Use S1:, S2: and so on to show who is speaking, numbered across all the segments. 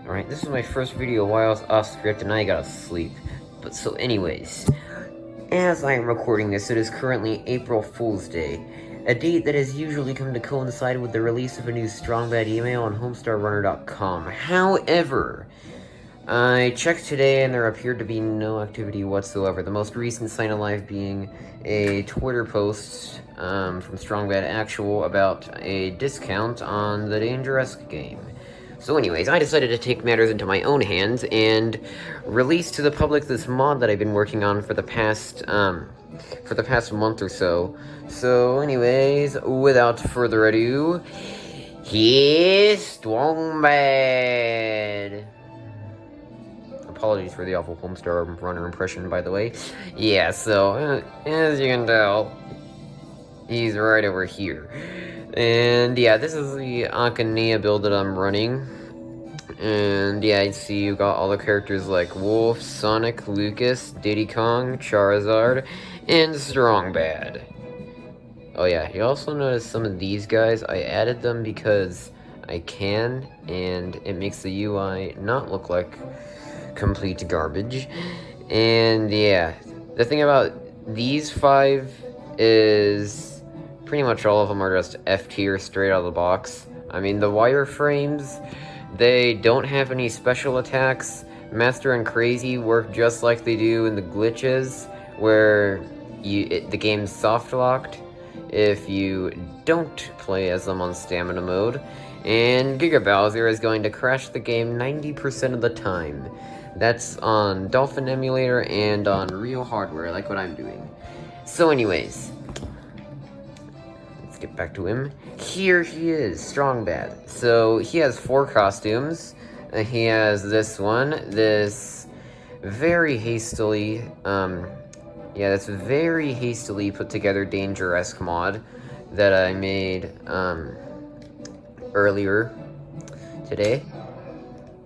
S1: Alright, this is my first video while I was off script and I gotta sleep. But so anyways, as I am recording this, it is currently April Fool's Day, a date that has usually come to coincide with the release of a new Strong Bad email on HomestarRunner.com. However, I checked today and there appeared to be no activity whatsoever. The most recent sign of life being a Twitter post from Strong Bad Actual about a discount on the Dangerous game. So anyways, I decided to take matters into my own hands and release to the public this mod that I've been working on for the past month or so. So anyways, without further ado, here's Strong Bad. Apologies for the awful Homestar Runner impression, by the way. Yeah, so, as you can tell, he's right over here. And yeah, this is the Akaneia build that I'm running. And yeah, you see you got all the characters like Wolf, Sonic, Lucas, Diddy Kong, Charizard, and Strong Bad. Oh yeah, you also notice some of these guys, I added them because I can, and it makes the UI not look like complete garbage. And yeah, the thing about these 5 is pretty much all of them are just F tier straight out of the box. I mean, the wireframes, they don't have any special attacks. Master and Crazy work just like they do in the glitches, where the game's soft locked if you don't play as them on stamina mode. And Giga Bowser is going to crash the game 90% of the time. That's on Dolphin Emulator and on real hardware, like what I'm doing. So anyways, let's get back to him. Here he is, Strong Bad. So he has 4 costumes. He has this one, this very hastily, that's very hastily put together Danger-esque mod that I made, earlier today.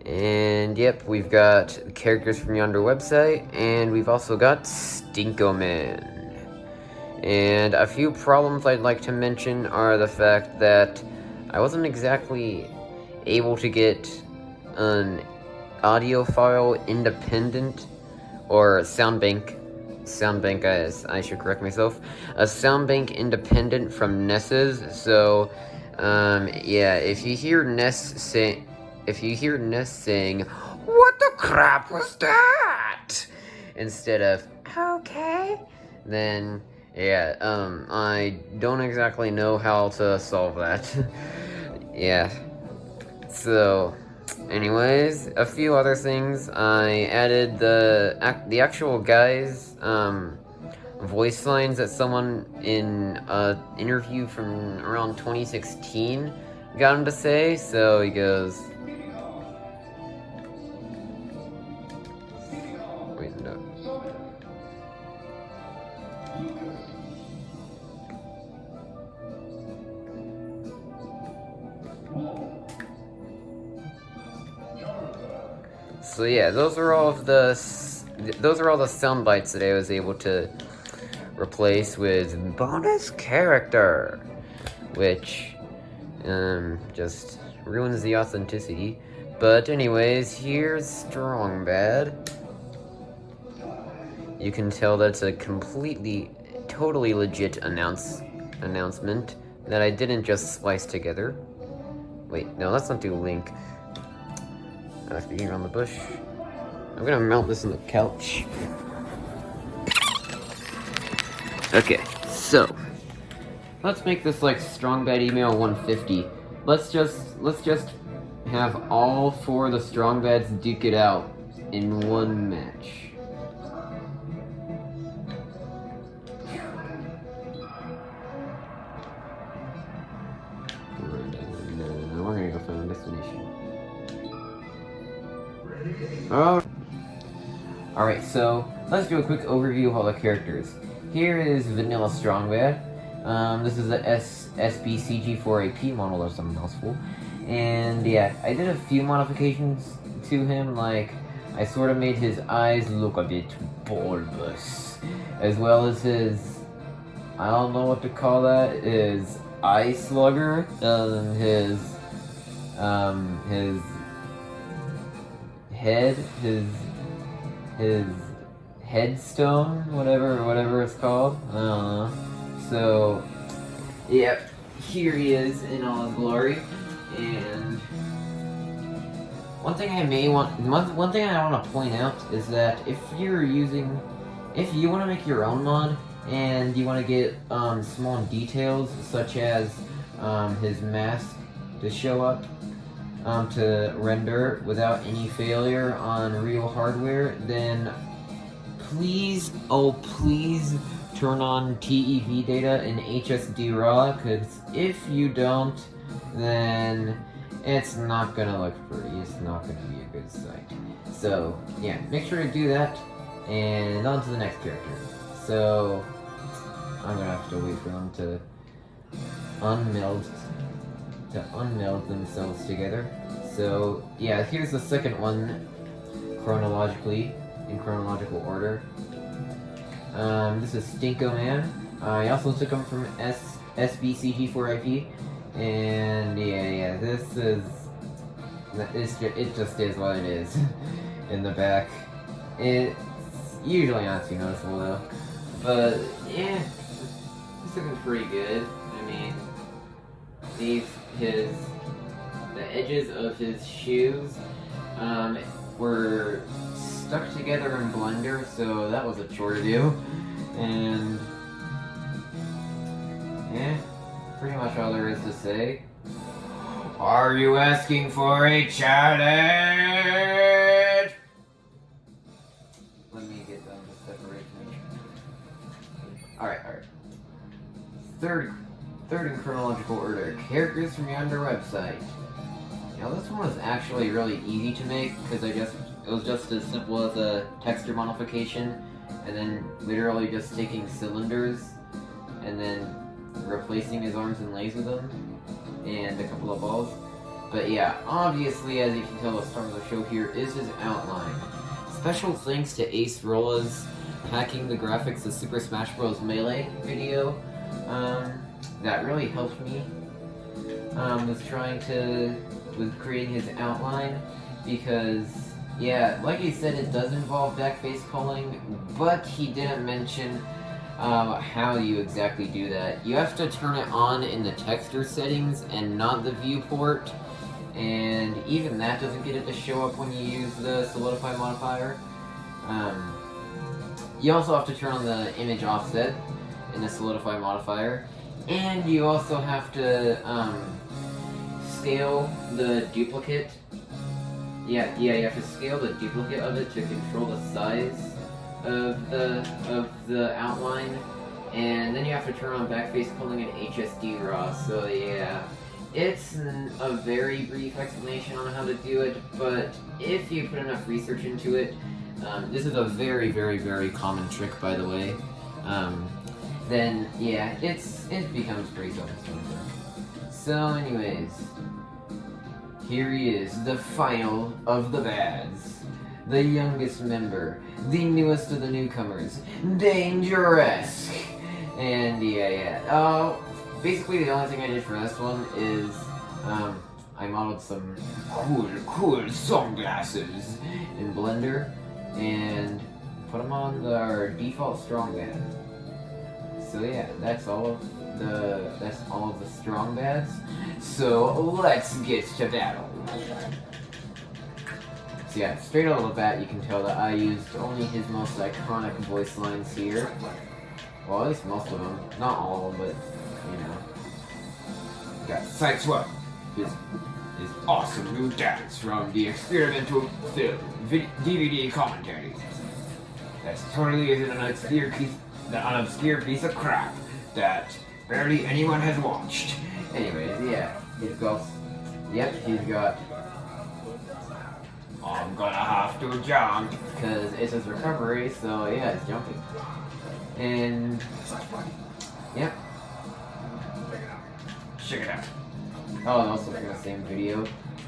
S1: And yep, we've got characters from yonder website, and we've also got Stinkoman. And a few problems I'd like to mention are the fact that I wasn't exactly able to get an audio file independent, or sound bank, I should correct myself, a sound bank independent from Ness's. So yeah, if you hear Ness saying, "What the crap was that?" instead of "Okay," then yeah, I don't exactly know how to solve that. Yeah. So, anyways, a few other things. I added the actual guy's voice lines that someone in an interview from around 2016 got him to say. So he goes, wait, no. So yeah, those are all the sound bites that I was able to replace with bonus character, which just ruins the authenticity. But anyways, here's Strong Bad. You can tell that's a totally legit announcement that I didn't just splice together. Wait, no, let's not do Link. I have to be around the bush. I'm gonna mount this on the couch. Okay, so let's make this like Strong Bad email 150. Let's just have all 4 of the Strong Bads duke it out in one match. No, we're gonna go find a destination. Alright, so let's do a quick overview of all the characters. Here is Vanilla Strong Bad. This is the SBCG4AP model, that's a mouthful. And yeah, I did a few modifications to him, like I sort of made his eyes look a bit bulbous, as well as his, I don't know what to call that, his eye slugger, his head, his headstone, whatever it's called. I don't know. So, yep, here he is in all his glory. And one thing I want to point out is that if you want to make your own mod and you want to get small details such as his mask to show up to render without any failure on real hardware, then please turn on TEV data in HSD RAW, because if you don't, then it's not gonna look pretty. It's not gonna be a good sight. So yeah, make sure to do that, and on to the next character. So I'm gonna have to wait for them to unmeld themselves together. So yeah, here's the second one chronologically, in chronological order. This is Stinko Man. I also took him from SBCG4IP, and yeah, it just is what it is in the back. It's usually not too noticeable though, but yeah, he's looking pretty good. I mean, the edges of his shoes were stuck together in Blender, so that was a chore to do. And yeah, pretty much all there is to say. Are you asking for a challenge? Let me get them to separate me. Alright. Third in chronological order, characters from Yonder website. Now this one was actually really easy to make because it was just as simple as a texture modification, and then literally just taking cylinders and then replacing his arms and legs with them, and a couple of balls. But yeah, obviously, as you can tell, the star of the show here is his outline. Special thanks to Ace Rolla's hacking the graphics of Super Smash Bros. Melee video. That really helped me with creating his outline, because yeah, like he said, it does involve backface culling, but he didn't mention how you exactly do that. You have to turn it on in the texture settings and not the viewport, and even that doesn't get it to show up when you use the Solidify modifier. You also have to turn on the image offset in the Solidify modifier, and you also have to scale the duplicate. Yeah, you have to scale the duplicate of it to control the size of the outline, and then you have to turn on backface culling in HSD RAW. So yeah, it's a very brief explanation on how to do it, but if you put enough research into it, this is a very, very, very common trick, by the way, then yeah, it becomes pretty self-explanatory. So anyways, here he is, the final of the bads. The youngest member, the newest of the newcomers, Dangerous! And yeah. Basically the only thing I did for this one is, I modeled some cool sunglasses in Blender, and put them on our default strong bad. So yeah, that's all of the strong bads. So let's get to battle. So yeah, straight out of the bat, you can tell that I used only his most iconic voice lines here. Well, at least most of them. Not all of them, but, you know. Got Sideswipe, his awesome new dance from the experimental film DVD commentary. That's totally an obscure piece of crap that barely anyone has watched. Anyways, yeah, he's got I'm gonna have to jump, because it's his recovery, so yeah, it's jumping. And, yep. Check it out. Oh, and also from the same video,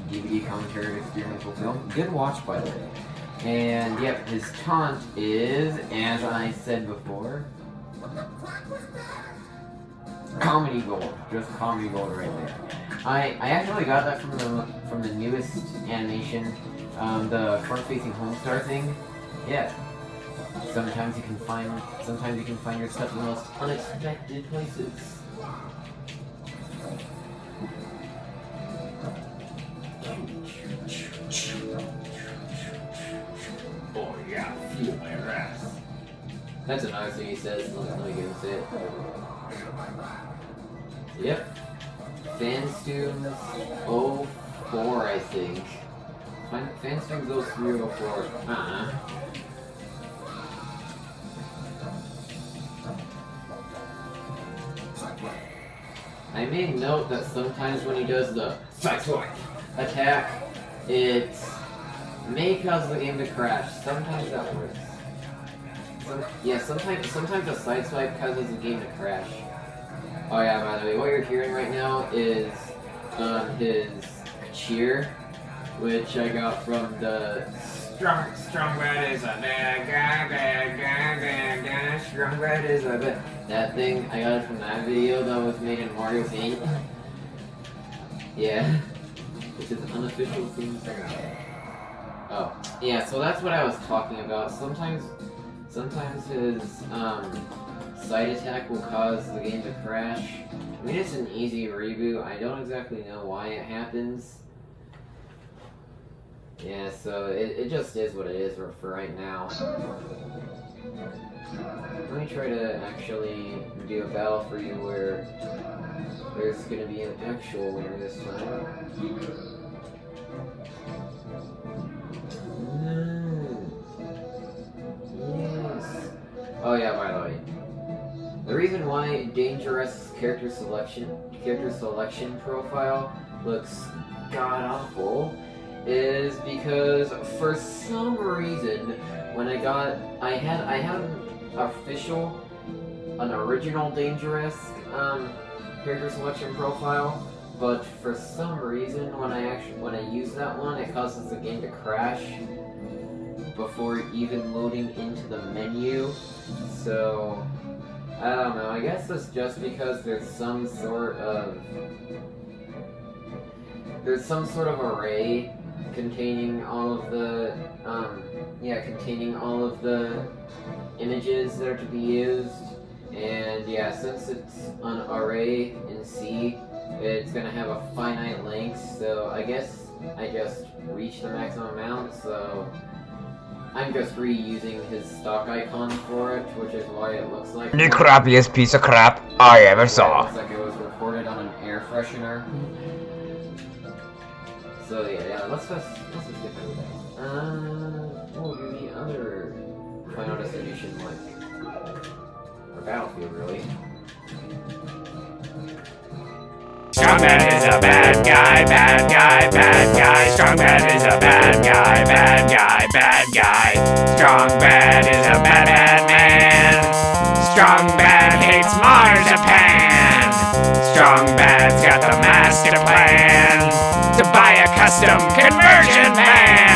S1: DVD commentary of experimental film. Good watch, by the way. And, yep, his taunt is, as I said before, comedy gold. Just comedy gold right there. I actually got that from the newest animation, the front-facing Homestar thing. Yeah. Sometimes you can find your stuff in the most unexpected places. Oh yeah, feel my wrath. That's another thing he says. Let me get him say it. Yep. Fanstooms 04, I think. Fanstooms 03 or 04. I made note that sometimes when he does the sideswipe attack, it may cause the game to crash. Sometimes that works. Sometimes a sideswipe causes the game to crash. Oh yeah, by the way, what you're hearing right now is his cheer, which I got from the Strongbad is a bad guy, Strongbad is a bad. That thing, I got it from that video that was made in Mario Paint. Yeah. Which is an unofficial theme. Oh. Yeah, so that's what I was talking about. Sometimes his side attack will cause the game to crash. I mean, it's an easy reboot. I don't exactly know why it happens. Yeah, so it just is what it is for right now. Let me try to actually do a battle for you where there's gonna be an actual winner this time. Yes. Oh yeah, by the way. The reason why Dangerous character selection profile looks god-awful is because for some reason when I had an original Dangerous character selection profile, but for some reason when I use that one, it causes the game to crash before even loading into the menu. So I don't know. I guess it's just because there's some sort of array containing all of the images that are to be used, and yeah, since it's an array in C, it's gonna have a finite length. So I guess I just reached the maximum amount. So I'm just reusing his stock icon for it, which is why it looks like
S2: The crappiest piece of crap I ever saw.
S1: It looks like it was recorded on an air freshener. So yeah, let's just get through that. What would be the other Final Destination like? Or Battlefield, really.
S3: Strongbad is a bad guy, bad guy, bad guy. Strongbad is a bad guy, bad guy, bad guy. Strongbad is a bad, bad man. Strongbad hates marzipan. Strongbad's got the master plan to buy a custom conversion van.